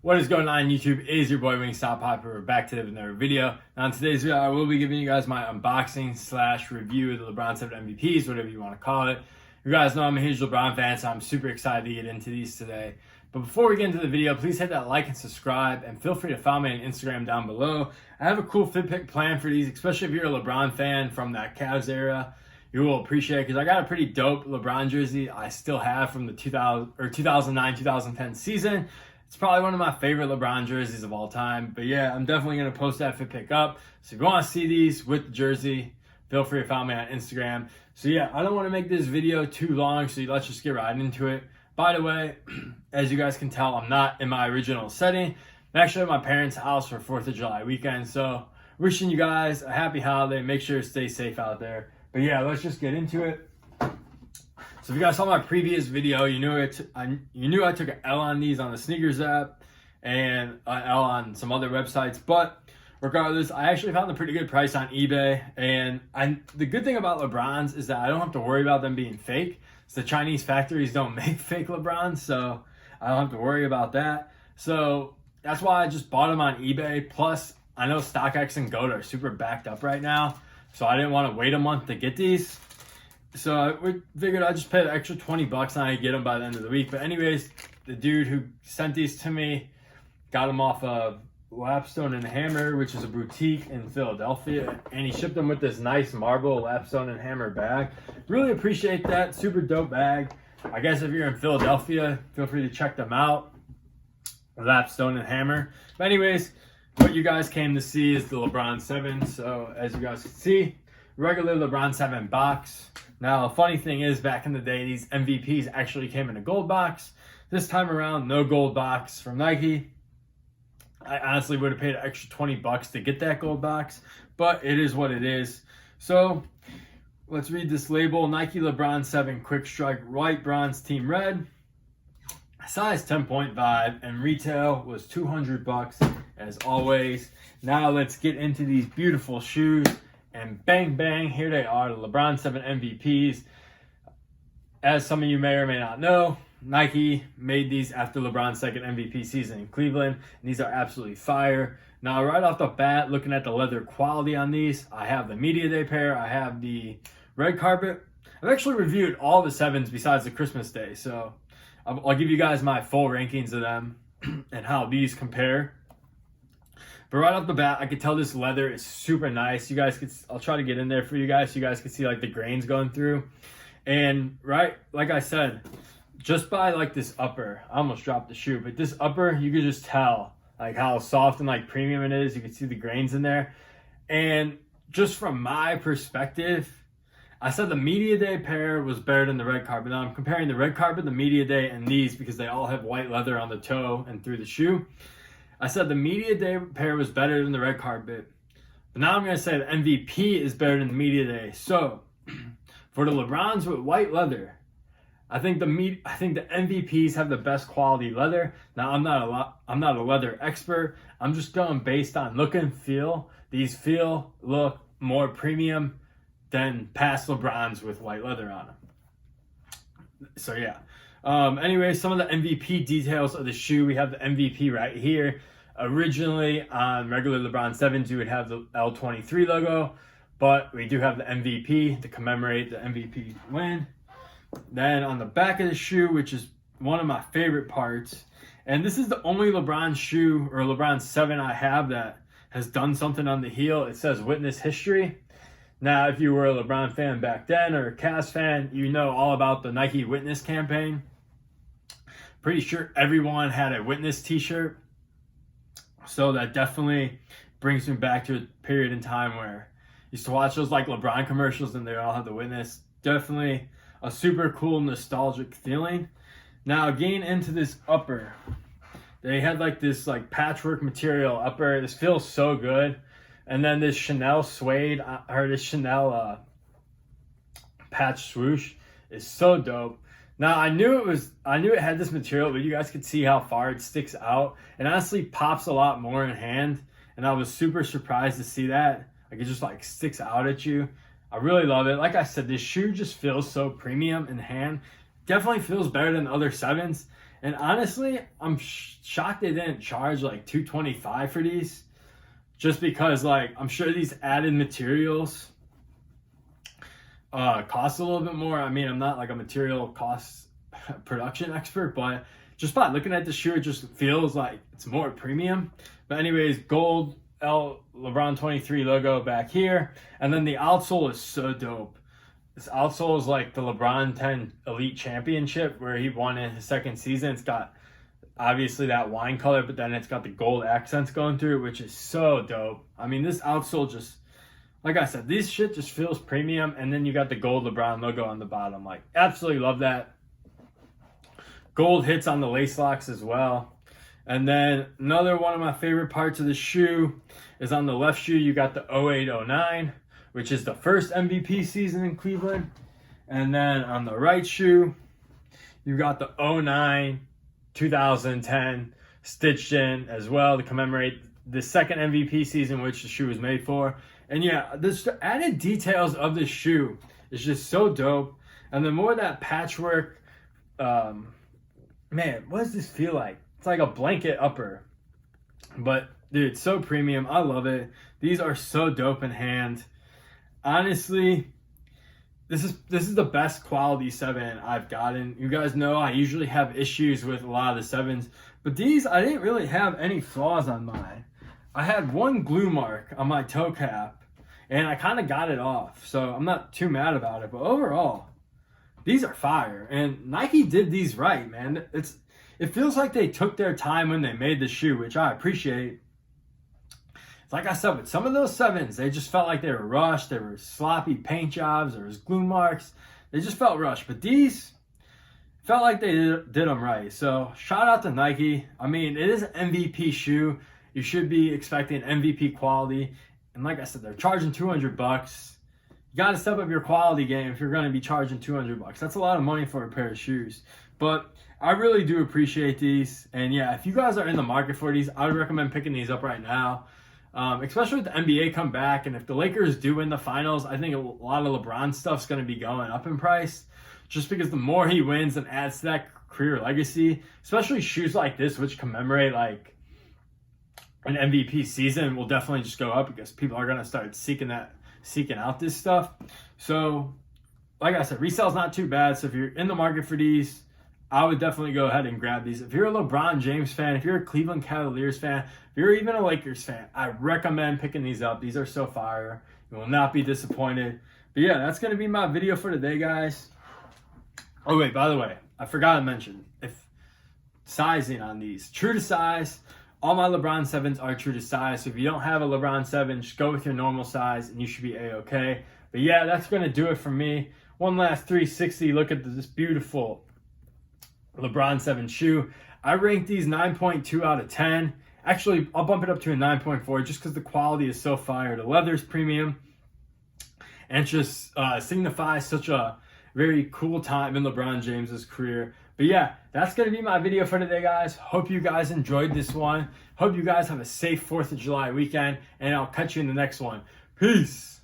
What is going on YouTube? It is your boy Wingstop Piper. We're back today with another video. Now in today's video, I will be giving you guys my unboxing slash review of the LeBron 7 MVPs, whatever you want to call it. You guys know I'm a huge LeBron fan, so I'm super excited to get into these today. But before we get into the video, please hit that like and subscribe, and feel free to follow me on Instagram down below. I have a cool fit pick plan for these, especially if you're a LeBron fan from that Cavs era. You will appreciate it because I got a pretty dope LeBron jersey I still have from the 2009-2010 season. It's probably one of my favorite LeBron jerseys of all time. But yeah, I'm definitely going to post that fit pick up. So if you want to see these with the jersey, feel free to follow me on Instagram. So yeah, I don't want to make this video too long, so let's just get right into it. By the way, as you guys can tell, I'm not in my original setting. I'm actually at my parents' house for 4th of July weekend. So wishing you guys a happy holiday. Make sure to stay safe out there. But yeah, let's just get into it. So if you guys saw my previous video, you knew I took an L on these on the sneakers app and an L on some other websites. But regardless, I actually found a pretty good price on eBay. And the good thing about LeBrons is that I don't have to worry about them being fake. So the Chinese factories don't make fake LeBrons, so I don't have to worry about that. So that's why I just bought them on eBay. Plus, I know StockX and GOAT are super backed up right now, so I didn't want to wait a month to get these. So I figured I'd just pay the extra 20 bucks and I'd get them by the end of the week. But anyways, the dude who sent these to me got them off of Lapstone and Hammer, which is a boutique in Philadelphia. And he shipped them with this nice marble Lapstone and Hammer bag. Really appreciate that. Super dope bag. I guess if you're in Philadelphia, feel free to check them out. Lapstone and Hammer. But anyways, what you guys came to see is the LeBron 7. So as you guys can see, regular LeBron 7 box. Now, a funny thing is, back in the day, these MVPs actually came in a gold box. This time around, no gold box from Nike. I honestly would have paid an extra 20 bucks to get that gold box, but it is what it is. So, let's read this label. Nike LeBron 7 Quick Strike White Bronze Team Red. Size 10.5, and retail was 200 bucks, as always. Now, let's get into these beautiful shoes. And bang, bang, here they are, the LeBron 7 MVPs. As some of you may or may not know, Nike made these after LeBron's second MVP season in Cleveland. And these are absolutely fire. Now, right off the bat, looking at the leather quality on these, I have the Media Day pair. I have the red carpet. I've actually reviewed all the 7s besides the Christmas Day. So I'll give you guys my full rankings of them and how these compare. But right off the bat, I could tell this leather is super nice. You guys could, I'll try to get in there for you guys so you guys can see like the grains going through. And right, like I said, just by like this upper, I almost dropped the shoe, but this upper, you could just tell like how soft and like premium it is. You can see the grains in there. And just from my perspective, I said the Media Day pair was better than the red carpet. Now I'm comparing the red carpet, the Media Day, and these because they all have white leather on the toe and through the shoe. I said the Media Day pair was better than the red carpet. But now I'm going to say the MVP is better than the Media Day. So, for the LeBrons with white leather, I think the MVPs have the best quality leather. Now, I'm not a leather expert. I'm just going based on look and feel. These look more premium than past LeBrons with white leather on them. So, yeah. Anyway, some of the MVP details of the shoe. We have the MVP right here. Originally, on regular LeBron 7s, you would have the L23 logo, but we do have the MVP to commemorate the MVP win. Then on the back of the shoe, which is one of my favorite parts, and this is the only LeBron shoe or LeBron 7 I have that has done something on the heel. It says Witness History. Now, if you were a LeBron fan back then or a Cavs fan, you know all about the Nike Witness campaign. Pretty sure everyone had a Witness t-shirt. So that definitely brings me back to a period in time where I used to watch those like LeBron commercials and they all had the Witness. Definitely a super cool nostalgic feeling. Now getting into this upper, they had like this like patchwork material upper. This feels so good. And then this Chanel suede or this Chanel patch swoosh is so dope. Now I knew it had this material, but you guys could see how far it sticks out. It honestly pops a lot more in hand, and I was super surprised to see that. Like it just like sticks out at you. I really love it. Like I said, this shoe just feels so premium in hand. Definitely feels better than other 7s. And honestly, I'm shocked they didn't charge like $225 for these, just because like I'm sure these added materials cost a little bit more. I mean, I'm not like a material cost production expert, but just by looking at the shoe, it just feels like it's more premium. But anyways, gold LeBron 23 logo back here, and then the outsole is so dope. This outsole is like the LeBron 10 Elite Championship where he won in his second season. It's got obviously that wine color, but then it's got the gold accents going through it, which is so dope. I mean, this outsole just, like I said, this shit just feels premium, and then you got the gold LeBron logo on the bottom. Like, absolutely love that. Gold hits on the lace locks as well. And then another one of my favorite parts of the shoe is on the left shoe, you got the 08-09, which is the first MVP season in Cleveland. And then on the right shoe, you got the 09-2010 stitched in as well to commemorate the second MVP season, which the shoe was made for. And yeah, the added details of this shoe is just so dope. And then more of that patchwork, man, what does this feel like? It's like a blanket upper. But dude, it's so premium. I love it. These are so dope in hand. Honestly, this is the best quality 7 I've gotten. You guys know I usually have issues with a lot of the 7s, but these, I didn't really have any flaws on mine. I had one glue mark on my toe cap, and I kind of got it off, so I'm not too mad about it. But overall, these are fire, and Nike did these right, man. It feels like they took their time when they made the shoe, which I appreciate. It's like I said, with some of those 7s, they just felt like they were rushed. There were sloppy paint jobs. There was glue marks. They just felt rushed. But these felt like they did them right. So shout out to Nike. I mean, it is an MVP shoe. You should be expecting MVP quality. And like I said, they're charging $200. You got to step up your quality game if you're going to be charging $200. That's a lot of money for a pair of shoes. But I really do appreciate these. And yeah, if you guys are in the market for these, I would recommend picking these up right now. Especially with the NBA come back, and if the Lakers do win the finals, I think a lot of LeBron stuff's going to be going up in price, just because the more he wins and adds to that career legacy, especially shoes like this, which commemorate like an MVP season, will definitely just go up because people are going to start seeking out this stuff. So, like I said, resale's not too bad. So if you're in the market for these, I would definitely go ahead and grab these. If you're a LeBron James fan, if you're a Cleveland Cavaliers fan, if you're even a Lakers fan, I recommend picking these up. These are so fire. You will not be disappointed. But yeah, that's going to be my video for today, guys. Oh, wait, by the way, I forgot to mention, if sizing on these, true to size. All my LeBron 7s are true to size. So if you don't have a LeBron 7, just go with your normal size and you should be A-okay. But yeah, that's going to do it for me. One last 360 look at this beautiful LeBron 7 shoe. I rank these 9.2 out of 10. Actually, I'll bump it up to a 9.4 just because the quality is so fire. The leather's premium, and it just signifies such a very cool time in LeBron James's career. But yeah, that's going to be my video for today, guys. Hope you guys enjoyed this one. Hope you guys have a safe 4th of July weekend, and I'll catch you in the next one. Peace.